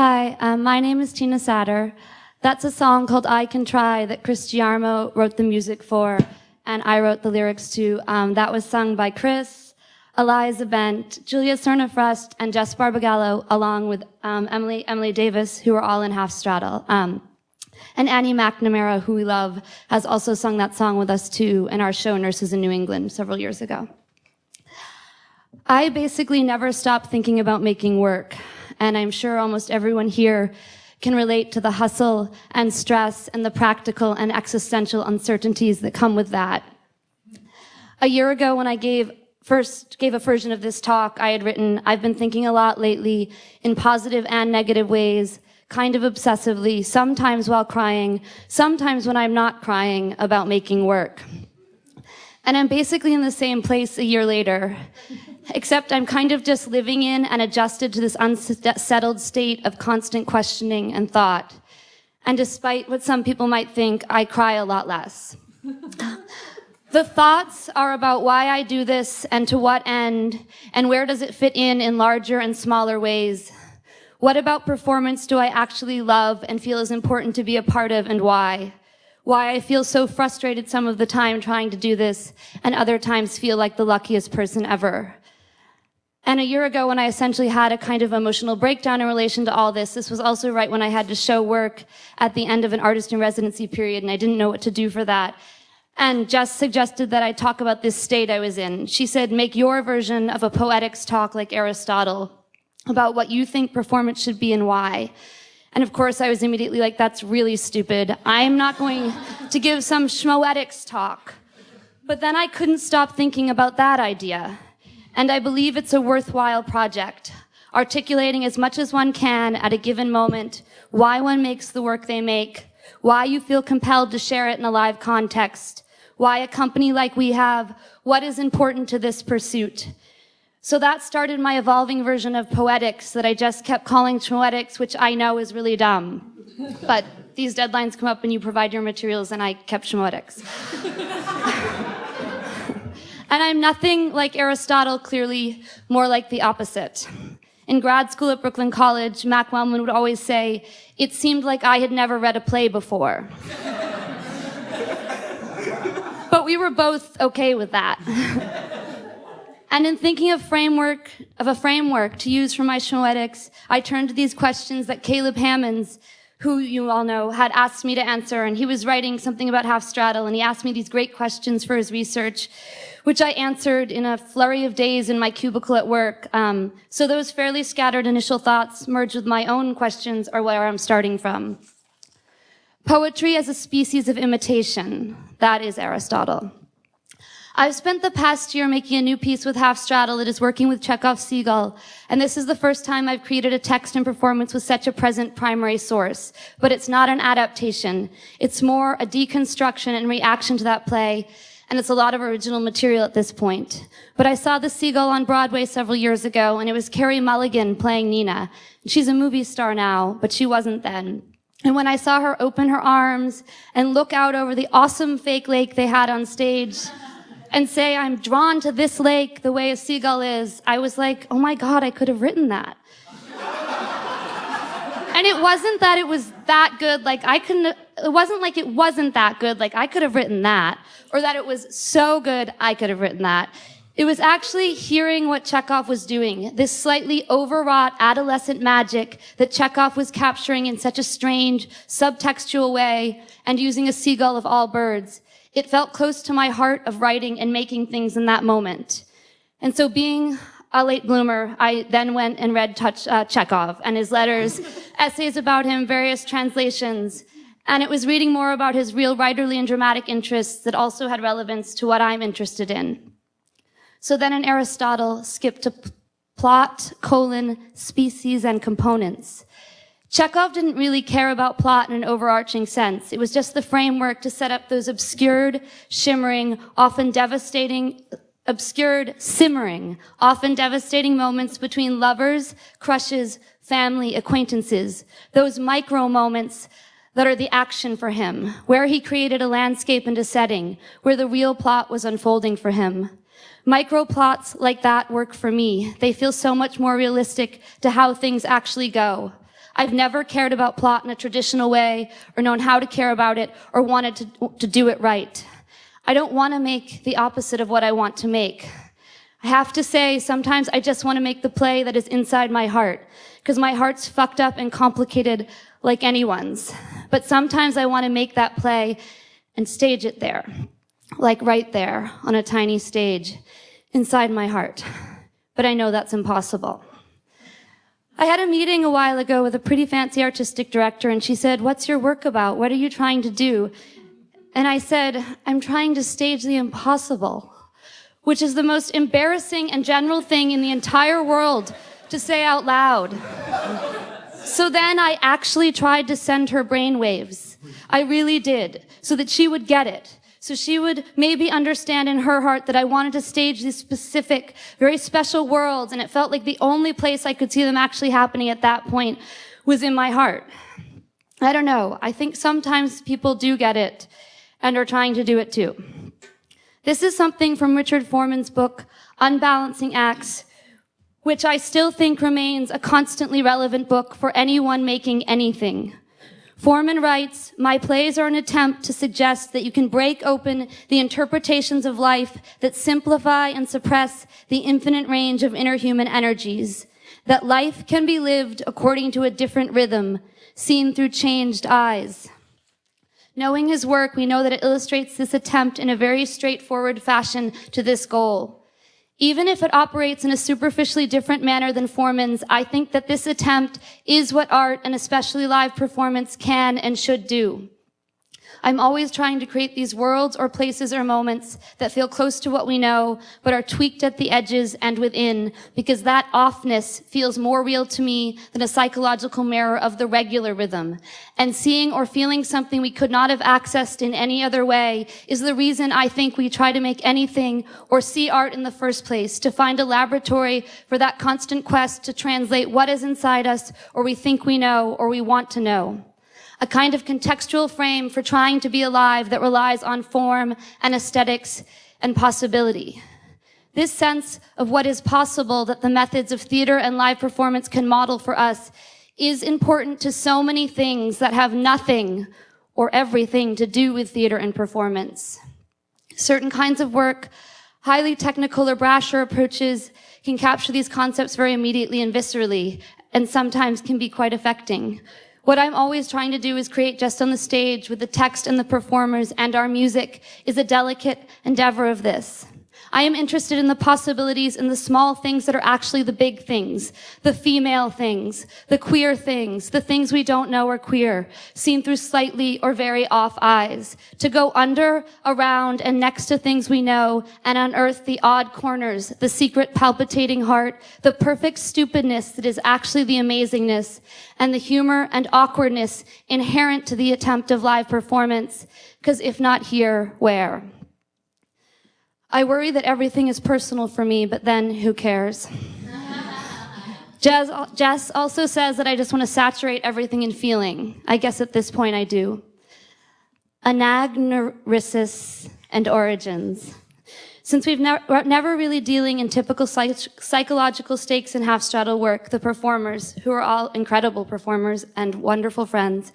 Hi, my name is Tina Satter. That's a song called I Can Try that Chris Giarmo wrote the music for, and I wrote the lyrics to. That was sung by Chris, Eliza Bent, Julia Cernafrust, and Jess Barbagallo, along with Emily Davis, who are all in Half Straddle. And Annie McNamara, who we love, has also sung that song with us too in our show Nurses in New England several years ago. I basically never stopped thinking about making work, and I'm sure almost everyone here can relate to the hustle and stress and the practical and existential uncertainties that come with that. A year ago, when I first gave a version of this talk, I had written, I've been thinking a lot lately in positive and negative ways, kind of obsessively, sometimes while crying, sometimes when I'm not crying, about making work. And I'm basically in the same place a year later, except I'm kind of just living in and adjusted to this unsettled state of constant questioning and thought. And despite what some people might think, I cry a lot less. The thoughts are about why I do this and to what end, and where does it fit in larger and smaller ways. What about performance do I actually love and feel is important to be a part of, and why? Why I feel so frustrated some of the time trying to do this, and other times feel like the luckiest person ever. And a year ago, when I essentially had a kind of emotional breakdown in relation to all this was also right when I had to show work at the end of an artist in residency period, and I didn't know what to do for that. And Jess suggested that I talk about this state I was in. She said, make your version of a Poetics talk like Aristotle about what you think performance should be and why. And of course, I was immediately like, that's really stupid. I'm not going to give some Schmoetics talk. But then I couldn't stop thinking about that idea. And I believe it's a worthwhile project, articulating as much as one can at a given moment why one makes the work they make, why you feel compelled to share it in a live context, why a company like we have, what is important to this pursuit. So that started my evolving version of Poetics that I just kept calling Schmoetics, which I know is really dumb. But these deadlines come up and you provide your materials, and I kept Schmoetics. And I'm nothing like Aristotle, clearly more like the opposite. In grad school at Brooklyn College, Mac Wellman would always say, it seemed like I had never read a play before. But we were both okay with that. And in thinking of a framework to use for my Schmoetics, I turned to these questions that Caleb Hammonds, who you all know, had asked me to answer. And he was writing something about Half Straddle, and he asked me these great questions for his research, which I answered in a flurry of days in my cubicle at work. So those fairly scattered initial thoughts merged with my own questions are where I'm starting from. Poetry as a species of imitation, that is Aristotle. I've spent the past year making a new piece with Half Straddle that is working with Chekhov's Seagull, and this is the first time I've created a text and performance with such a present primary source. But it's not an adaptation. It's more a deconstruction and reaction to that play, and it's a lot of original material at this point. But I saw The Seagull on Broadway several years ago, and it was Carey Mulligan playing Nina. She's a movie star now, but she wasn't then. And when I saw her open her arms and look out over the awesome fake lake they had on stage and say, I'm drawn to this lake the way a seagull is, I was like, oh my God, I could have written that. And it wasn't that it was that good, it wasn't like it wasn't that good, like I could have written that, or that it was so good, I could have written that. It was actually hearing what Chekhov was doing, this slightly overwrought adolescent magic that Chekhov was capturing in such a strange, subtextual way, and using a seagull of all birds. It felt close to my heart of writing and making things in that moment. And so being a late bloomer, I then went and read Chekhov and his letters, essays about him, various translations. And it was reading more about his real writerly and dramatic interests that also had relevance to what I'm interested in. So then in Aristotle, skip to plot, species, and components. Chekhov didn't really care about plot in an overarching sense. It was just the framework to set up those obscured, simmering, often devastating moments between lovers, crushes, family, acquaintances. Those micro moments that are the action for him, where he created a landscape and a setting, where the real plot was unfolding for him. Micro plots like that work for me. They feel so much more realistic to how things actually go. I've never cared about plot in a traditional way or known how to care about it or wanted to do it right. I don't want to make the opposite of what I want to make. I have to say, sometimes I just want to make the play that is inside my heart, because my heart's fucked up and complicated like anyone's. But sometimes I want to make that play and stage it there, like right there on a tiny stage inside my heart. But I know that's impossible. I had a meeting a while ago with a pretty fancy artistic director, and she said, "What's your work about? What are you trying to do?" And I said, "I'm trying to stage the impossible," which is the most embarrassing and general thing in the entire world to say out loud. So then I actually tried to send her brainwaves. I really did, so that she would get it. So she would maybe understand in her heart that I wanted to stage these specific, very special worlds, and it felt like the only place I could see them actually happening at that point was in my heart. I don't know. I think sometimes people do get it and are trying to do it too. This is something from Richard Foreman's book, Unbalancing Acts, which I still think remains a constantly relevant book for anyone making anything. Foreman writes, "My plays are an attempt to suggest that you can break open the interpretations of life that simplify and suppress the infinite range of inner human energies, that life can be lived according to a different rhythm, seen through changed eyes." Knowing his work, we know that it illustrates this attempt in a very straightforward fashion to this goal. Even if it operates in a superficially different manner than Foreman's, I think that this attempt is what art, and especially live performance, can and should do. I'm always trying to create these worlds or places or moments that feel close to what we know, but are tweaked at the edges and within, because that offness feels more real to me than a psychological mirror of the regular rhythm. And seeing or feeling something we could not have accessed in any other way is the reason I think we try to make anything or see art in the first place, to find a laboratory for that constant quest to translate what is inside us, or we think we know, or we want to know. A kind of contextual frame for trying to be alive that relies on form and aesthetics and possibility. This sense of what is possible that the methods of theater and live performance can model for us is important to so many things that have nothing or everything to do with theater and performance. Certain kinds of work, highly technical or brasher approaches, can capture these concepts very immediately and viscerally, and sometimes can be quite affecting. What I'm always trying to do is create just on the stage with the text and the performers and our music is a delicate endeavor of this. I am interested in the possibilities and the small things that are actually the big things, the female things, the queer things, the things we don't know are queer, seen through slightly or very off eyes, to go under, around, and next to things we know and unearth the odd corners, the secret palpitating heart, the perfect stupidness that is actually the amazingness, and the humor and awkwardness inherent to the attempt of live performance, because if not here, where? I worry that everything is personal for me, but then who cares? Jess also says that I just want to saturate everything in feeling. I guess at this point I do. Anagnorisis and origins. Since we've never really dealing in typical psychological stakes in Half Straddle work, the performers, who are all incredible performers and wonderful friends,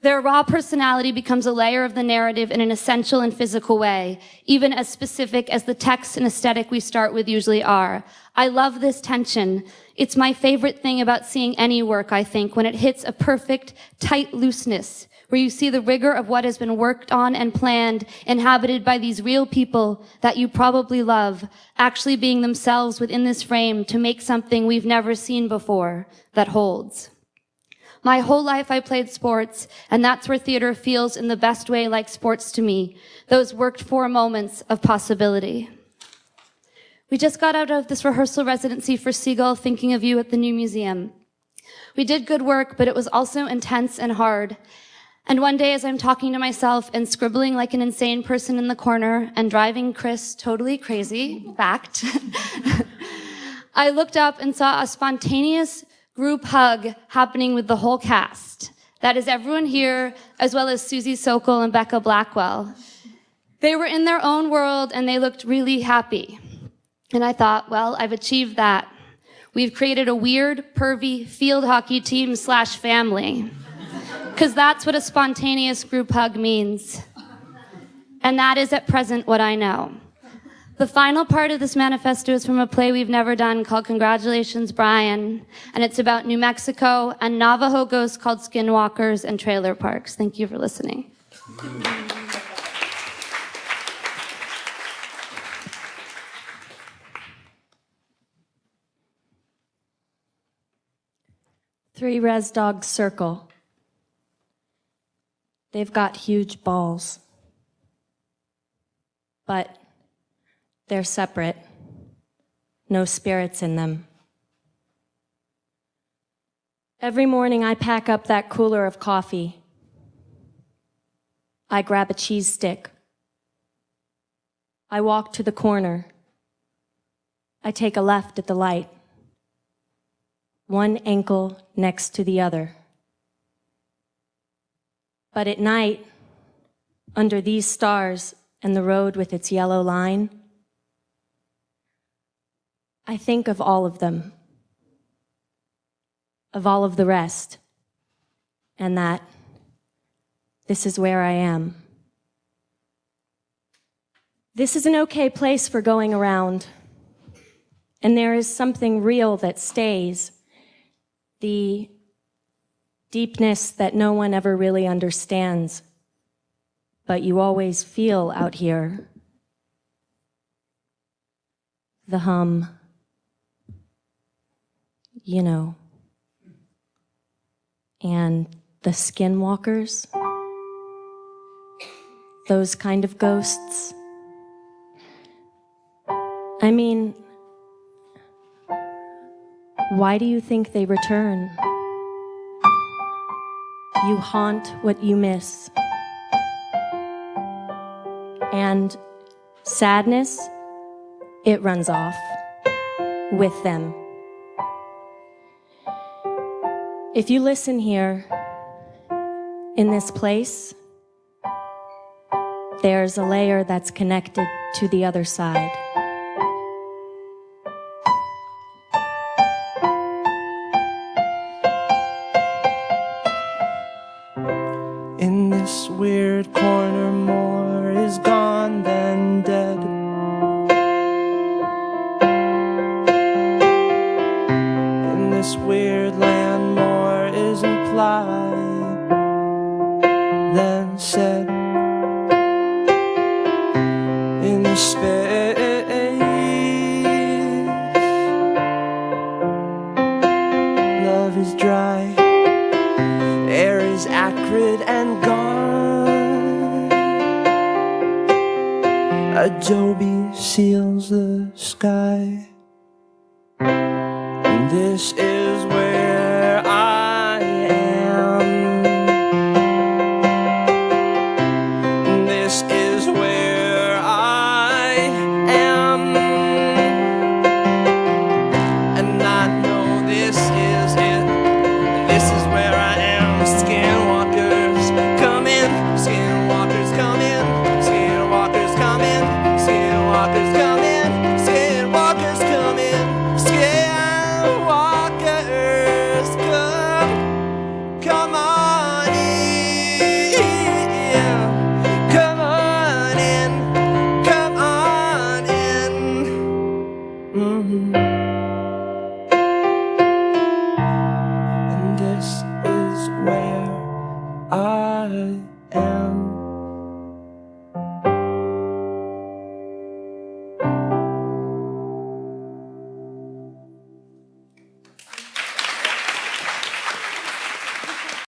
their raw personality becomes a layer of the narrative in an essential and physical way, even as specific as the text and aesthetic we start with usually are. I love this tension. It's my favorite thing about seeing any work, I think, when it hits a perfect, tight looseness, where you see the rigor of what has been worked on and planned, inhabited by these real people that you probably love, actually being themselves within this frame to make something we've never seen before that holds. My whole life I played sports, and that's where theater feels in the best way like sports to me, those worked-for moments of possibility. We just got out of this rehearsal residency for Seagull Thinking of You at the New Museum. We did good work, but it was also intense and hard. And one day as I'm talking to myself and scribbling like an insane person in the corner and driving Chris totally crazy, fact, I looked up and saw a spontaneous group hug happening with the whole cast. That is everyone here, as well as Susie Sokol and Becca Blackwell. They were in their own world and they looked really happy. And I thought, well, I've achieved that. We've created a weird, pervy field hockey team / family. Because that's what a spontaneous group hug means. And that is at present what I know. The final part of this manifesto is from a play we've never done called Congratulations, Brian. And it's about New Mexico and Navajo ghosts called skinwalkers and trailer parks. Thank you for listening. Three res dogs circle. They've got huge balls, but they're separate, no spirits in them. Every morning I pack up that cooler of coffee. I grab a cheese stick. I walk to the corner. I take a left at the light. One ankle next to the other. But at night, under these stars and the road with its yellow line, I think of all of them, of all of the rest, and that this is where I am. This is an okay place for going around, and there is something real that stays, the deepness that no one ever really understands, but you always feel out here. The hum, you know, and the skinwalkers, those kind of ghosts. I mean, why do you think they return? You haunt what you miss. And sadness, it runs off with them. If you listen here, in this place, there's a layer that's connected to the other side. In this weird corner, more is gone than dead. In this weird land, more is implied than said. In this space, love is dry, air is acrid and gone. Adobe seals the sky. And this is where